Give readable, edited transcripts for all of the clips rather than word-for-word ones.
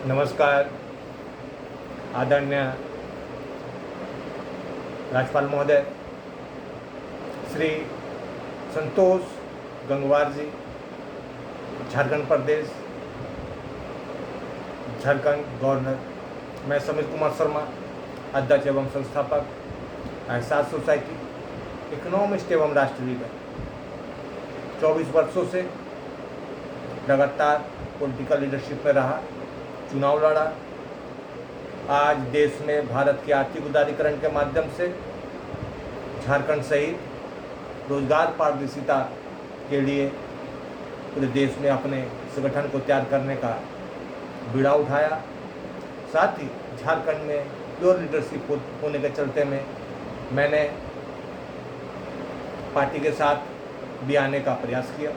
नमस्कार आदरणीय राज्यपाल महोदय श्री संतोष गंगवार जी, झारखंड प्रदेश झारखंड गवर्नर। मैं समीर कुमार शर्मा, अध्यक्ष एवं संस्थापक एहसास सोसाइटी, इकोनॉमिस्ट एवं राष्ट्रीय लीडर। 24 वर्षों से लगातार पॉलिटिकल लीडरशिप में रहा, चुनाव लड़ा। आज देश में भारत के आर्थिक उदारीकरण के माध्यम से झारखंड सहित रोजगार पारदर्शिता के लिए पूरे देश में अपने संगठन को तैयार करने का बीड़ा उठाया। साथ ही झारखंड में प्योर लीडरशिप होने के चलते में मैंने पार्टी के साथ भी आने का प्रयास किया।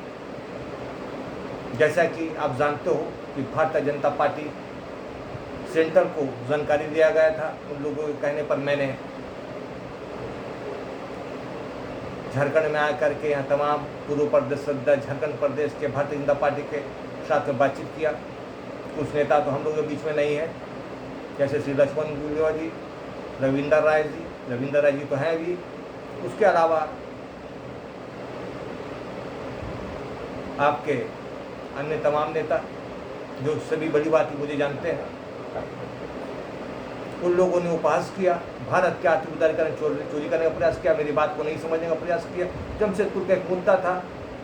जैसा कि आप जानते हो कि भारतीय जनता पार्टी सेंटर को जानकारी दिया गया था, उन लोगों के कहने पर मैंने झारखंड में आकर के यहाँ तमाम पूर्व प्रदेश सदस्य झारखंड प्रदेश के भारतीय जनता पार्टी के साथ में बातचीत किया। कुछ नेता तो हम लोगों के बीच में नहीं है, जैसे श्री लक्ष्मण गुलेवा जी, रविंदर राय जी तो हैं भी। उसके अलावा आपके अन्य तमाम नेता जो सभी बड़ी बात मुझे जानते हैं, उन लोगों ने उपहास किया, भारत के आर्थिक उदारीकरण चोरी करने का प्रयास किया, मेरी बात को नहीं समझने का प्रयास किया। जमशेदपुर का एक मुद्दा था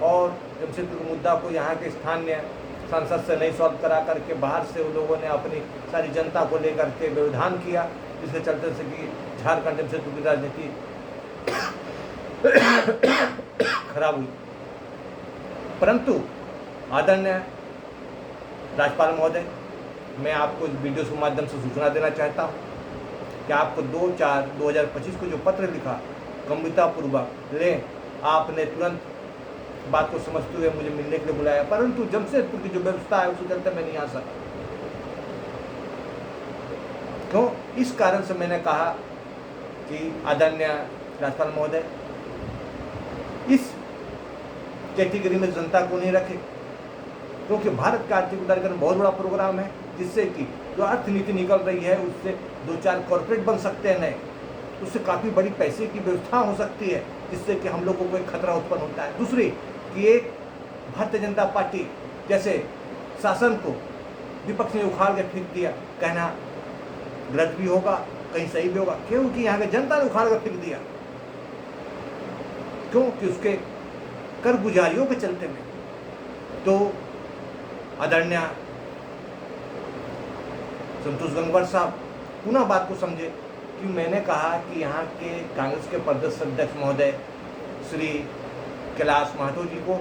और जमशेदपुर के मुद्दा को यहाँ के स्थानीय सांसद से नहीं सॉल्व करा करके बाहर से उन लोगों ने अपनी सारी जनता को लेकर के व्यवधान किया, जिसके चलते से कि झारखंड जमशेदपुर की राजनीति खराब हुई। परंतु आदरणीय राज्यपाल महोदय, मैं आपको इस वीडियो के माध्यम से सूचना देना चाहता हूँ कि आपको 2/4/2025 को जो पत्र लिखा गंभीरतापूर्वक लें। आपने तुरंत बात को समझते हुए मुझे मिलने के लिए बुलाया, परंतु जमशेदपुर की जो व्यवस्था है उसके चलते मैं नहीं आ सका। क्यों? इस कारण से मैंने कहा कि आदरणीय राज्यपाल महोदय, इस कैटेगरी में जनता को नहीं रखे, क्योंकि भारत का आर्थिक उदारीकरण बहुत बड़ा प्रोग्राम है, जिससे कि जो अर्थनीति निकल रही है उससे 2-4 कॉर्पोरेट बन सकते हैं नए, उससे काफ़ी बड़ी पैसे की व्यवस्था हो सकती है, जिससे कि हम लोगों को एक खतरा उत्पन्न होता है। दूसरी कि एक भारतीय जनता पार्टी जैसे शासन को विपक्ष ने उखाड़ के फेंक दिया, कहना गलत भी होगा, कहीं सही भी होगा, क्योंकि यहाँ के जनता ने उखाड़ कर फेंक दिया, क्योंकि उसके कर गुजारियों के चलते में। तो आदरणीय संतोष गंगवार साहब पुनः बात को समझे कि मैंने कहा कि यहाँ के कांग्रेस के प्रदेश अध्यक्ष महोदय श्री कैलाश महतो जी को,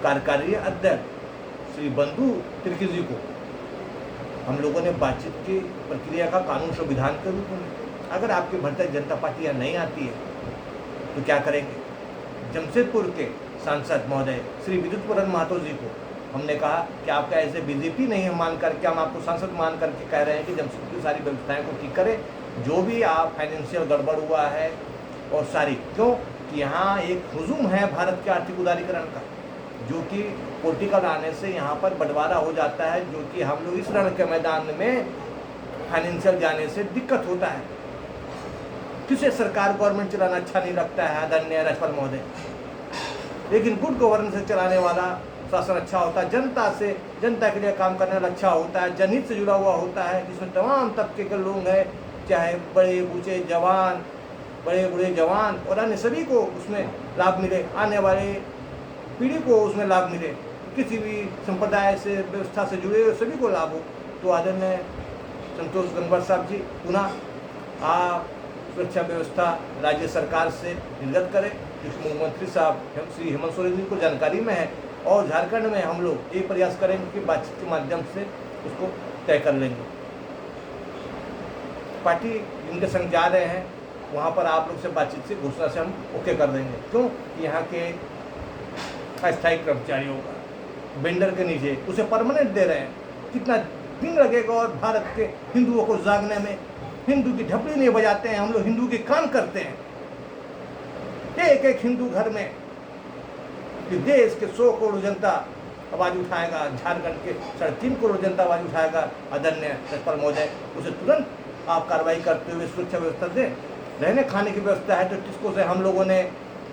कार्यकारी अध्यक्ष श्री बंधु तिर्की जी को हम लोगों ने बातचीत की प्रक्रिया का कानून संविधान के रूप में, अगर आपकी भारतीय जनता पार्टी यहाँ नहीं आती है तो क्या करेंगे। जमशेदपुर के सांसद महोदय श्री विद्युत पुरन महतो जी को हमने कहा कि आपका ऐसे बीजेपी नहीं है मान करके, हम आपको सांसद मान करके कह रहे हैं कि जमशेदपुर की सारी व्यवस्थाएं को ठीक करें, जो भी आप फाइनेंशियल गड़बड़ हुआ है और सारी, क्यों कि यहाँ एक हुजूम है भारत के आर्थिक उदारीकरण का, जो कि पॉलिटिकल आने से यहाँ पर बंटवारा हो जाता है, जो कि हम लोग इस रण के मैदान में फाइनेंशियल जाने से दिक्कत होता है। किसे सरकार गवर्नमेंट चलाना अच्छा नहीं लगता है आदरणीय राज्यपाल महोदय, लेकिन गुड गवर्नेंस से चलाने वाला शासन अच्छा होता है, जनता से, जनता के लिए काम करने वाला अच्छा होता है, जनहित से जुड़ा हुआ होता है, जिसमें तमाम तबके के लोग हैं, चाहे बड़े बूढ़े जवान, बड़े बूढ़े जवान और अन्य सभी को उसमें लाभ मिले, आने वाले पीढ़ी को उसमें लाभ मिले, किसी भी संप्रदाय से व्यवस्था से जुड़े हुए सभी को लाभ हो। तो आदरणीय संतोष गंगवार साहब जी, पुनः आप सुरक्षा व्यवस्था राज्य सरकार से निर्गत करें, क्योंकि मुख्यमंत्री साहब श्री हेमंत सोरेन जी को जानकारी में है, और झारखंड में हम लोग ये प्रयास करेंगे कि बातचीत के माध्यम से उसको तय कर लेंगे। पार्टी जिनके संग जा रहे हैं वहाँ पर आप लोग से बातचीत से घोषणा से हम ओके कर देंगे, क्यों यहाँ के अस्थायी कर्मचारियों का वेंडर के नीचे उसे परमानेंट दे रहे हैं, कितना दिन लगेगा, और भारत के हिंदुओं को जागने में हिंदू की ढपली नहीं बजाते हैं, हम लोग हिंदू के काम करते हैं। एक एक हिंदू घर में कि देश के 100 करोड़ जनता आवाज़ उठाएगा, झारखंड के 3.5 करोड़ जनता आवाज़ उठाएगा, आदरणीय सतपाल महोदय, उसे तुरंत आप कार्रवाई करते हुए सुरक्षा व्यवस्था दें। रहने खाने की व्यवस्था है तो टिस्को से हम लोगों ने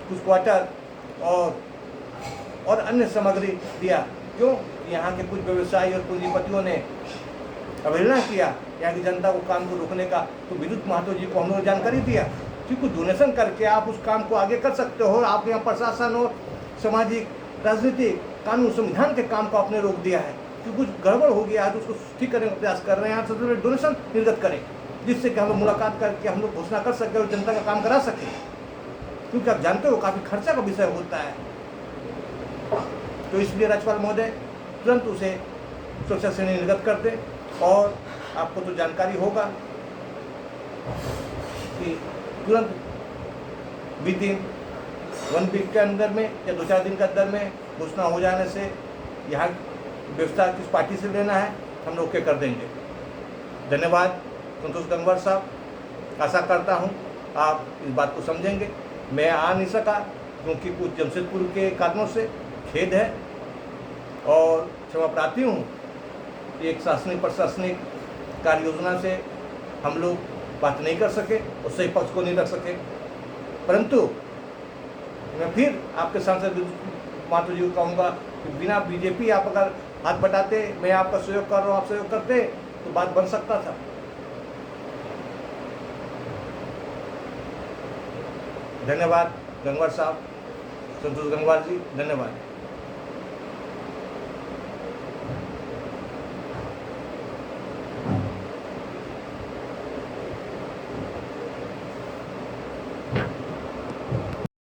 कुछ क्वार्टर और अन्य सामग्री दिया। क्यों? यहाँ के कुछ व्यवसायी और पूंजीपतियों ने अवहेलना किया यहाँ की जनता को काम को रोकने का, तो विद्युत महतो जी को हम लोगों ने जानकारी दिया कि कुछ डोनेशन करके आप उस काम को आगे कर सकते हो। आप यहाँ प्रशासन और सामाजिक, राजनीतिक, कानून, संविधान के काम को आपने रोक दिया है कि कुछ गड़बड़ हो गया है, तो उसको ठीक करने का प्रयास कर रहे हैं। यहाँ सबसे पहले डोनेशन निर्गत करें, जिससे कि हम लोग मुलाकात करके हम लोग घोषणा कर सकें और जनता का काम करा सकें, क्योंकि आप जानते हो काफ़ी खर्चा का विषय होता है। तो इसलिए राज्यपाल महोदय तुरंत उसे सुरक्षा श्रेणी निर्गत कर दें। और आपको तो जानकारी होगा कि तुरंत विदिन 1 वीक के अंदर में या 2-4 दिन के अंदर में घोषणा हो जाने से यहाँ व्यवस्था किस पार्टी से लेना है हम लोग के कर देंगे। धन्यवाद संतोष गंगवार साहब, आशा करता हूँ आप इस बात को समझेंगे। मैं आ नहीं सका क्योंकि कुछ जमशेदपुर के कारणों से, खेद है और क्षमा प्रार्थी हूँ। एक शासनिक प्रशासनिक कार्य योजना से हम लोग बात नहीं कर सके और सही पक्ष को नहीं रख सके, परंतु मैं फिर आपके सांसद महतो जी को कहूँगा कि बिना बीजेपी आप अगर हाथ बटाते, मैं आपका सहयोग कर रहा हूँ, आप सहयोग करते तो बात बन सकता था। धन्यवाद गंगवार साहब, संतोष गंगवार जी, धन्यवाद।